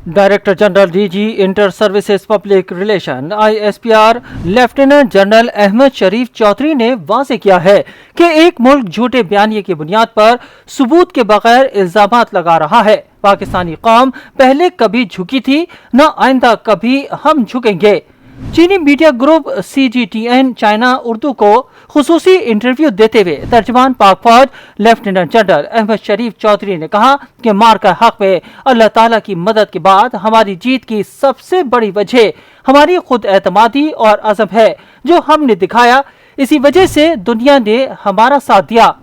Director general DG inter services public relation ISPR lieutenant general Ahmed Sharif Chaudhry ने वाज़ेह किया है कि एक मुल्क झूठे बयानिए की बुनियाद पर सबूत के बगैर इल्जामात लगा रहा है। पाकिस्तानी कौम पहले कभी झुकी थी, न आइंदा कभी हम झुकेंगे। चीनी media group CGTN China Urdu को खुसूसी इंटरव्यू देते हुए तर्जमान पाक फौज लेफ्टिनेंट जनरल अहमद शरीफ चौधरी ने कहा कि मार्का हक में अल्लाह ताला की मदद के बाद हमारी जीत की सबसे बड़ी वजह हमारी खुद एतमादी और अज़म है जो हमने दिखाया। इसी वजह से दुनिया ने हमारा साथ दिया।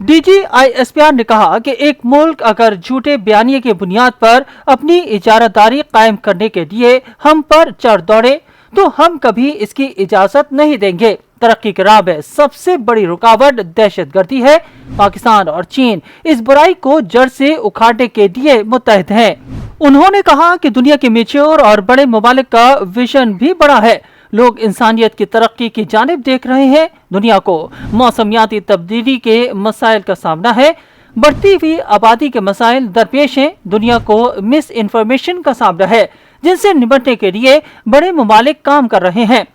DG ISPR ने कहा कि एक मुल्क अगर झूठे बयानिए की बुनियाद पर अपनी इजारादारी कायम करने के लिए हम पर चढ़ दौड़े तो हम कभी इसकी इजाजत नहीं देंगे। तरक्की के राह में सबसे बड़ी रुकावट दहशतगर्दी है। पाकिस्तान और चीन इस बुराई को जड़ से उखाड़ने के लिए मुत्तहिद हैं। उन्होंने कहा कि दुनिया के मेच्योर और बड़े ममालिक का विजन भी बड़ा है। लोग इंसानियत की तरक्की की जानिब देख रहे हैं। दुनिया को मौसमियाती तब्दीली के मसाइल का सामना है। बढ़ती हुई आबादी के मसाइल दरपेश हैं। दुनिया को मिस इन्फॉर्मेशन का सामना है जिनसे निपटने के लिए बड़े ममालिक काम कर रहे हैं।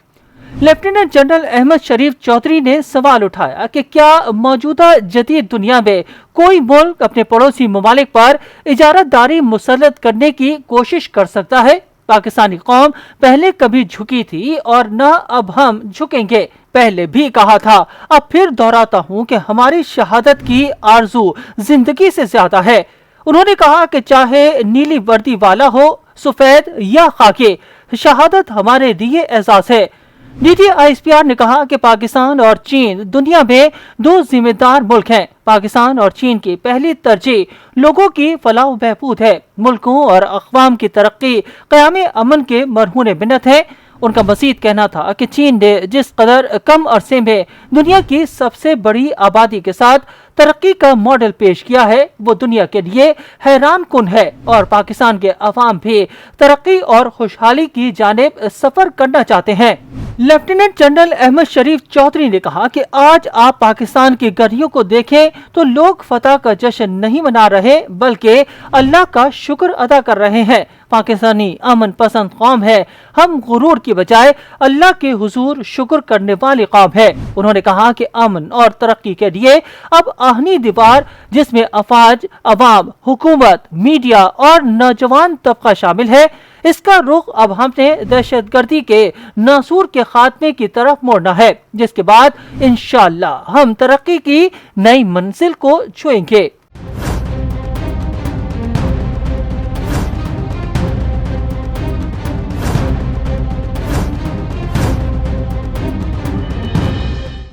लेफ्टिनेंट जनरल अहमद शरीफ चौधरी ने सवाल उठाया कि क्या मौजूदा जदीद दुनिया में कोई मुल्क अपने पड़ोसी ममालिक पर इजारादारी मुसल्लत करने की कोशिश कर सकता है। पाकिस्तानी कौम पहले कभी झुकी थी और न अब हम झुकेंगे। पहले भी कहा था, अब फिर दोहराता हूं कि हमारी शहादत की आरजू जिंदगी से ज्यादा है। उन्होंने कहा कि चाहे नीली वर्दी वाला हो, सफेद या खाकी, शहादत हमारे लिए एजाज है। DG ISPR ने कहा कि पाकिस्तान और चीन दुनिया में दो जिम्मेदार मुल्क हैं। पाकिस्तान और चीन की पहली तरजीह लोगों की फलाह बहबूद है। मुल्कों और अक़वाम की तरक्की क़याम अमन के मरहून मिन्नत है। उनका मज़ीद कहना था कि चीन ने जिस कदर कम अरसे में दुनिया की सबसे बड़ी आबादी के साथ तरक्की का मॉडल पेश किया है वो दुनिया के लिए हैरान कुन है और पाकिस्तान के अवाम भी तरक्की और खुशहाली की जानिब सफर करना चाहते हैं। लेफ्टिनेंट जनरल अहमद शरीफ चौधरी ने कहा कि आज आप पाकिस्तान की गलियों को देखें तो लोग फतह का जश्न नहीं मना रहे बल्कि अल्लाह का शुक्र अदा कर रहे हैं। पाकिस्तानी अमन पसंद कौम है। हम गुरूर की बजाय अल्लाह के हुजूर शुक्र करने वाली कौम है। उन्होंने कहा कि अमन और तरक्की के लिए अब आहनी दीवार जिसमें अफवाज, अवाम, हुकूमत, मीडिया और नौजवान तबका शामिल है, इसका रुख अब हमने दहशतगर्दी के नासूर के खात्मे की तरफ मोड़ना है, जिसके बाद इंशाअल्लाह हम तरक्की की नई मंजिल को छुएंगे।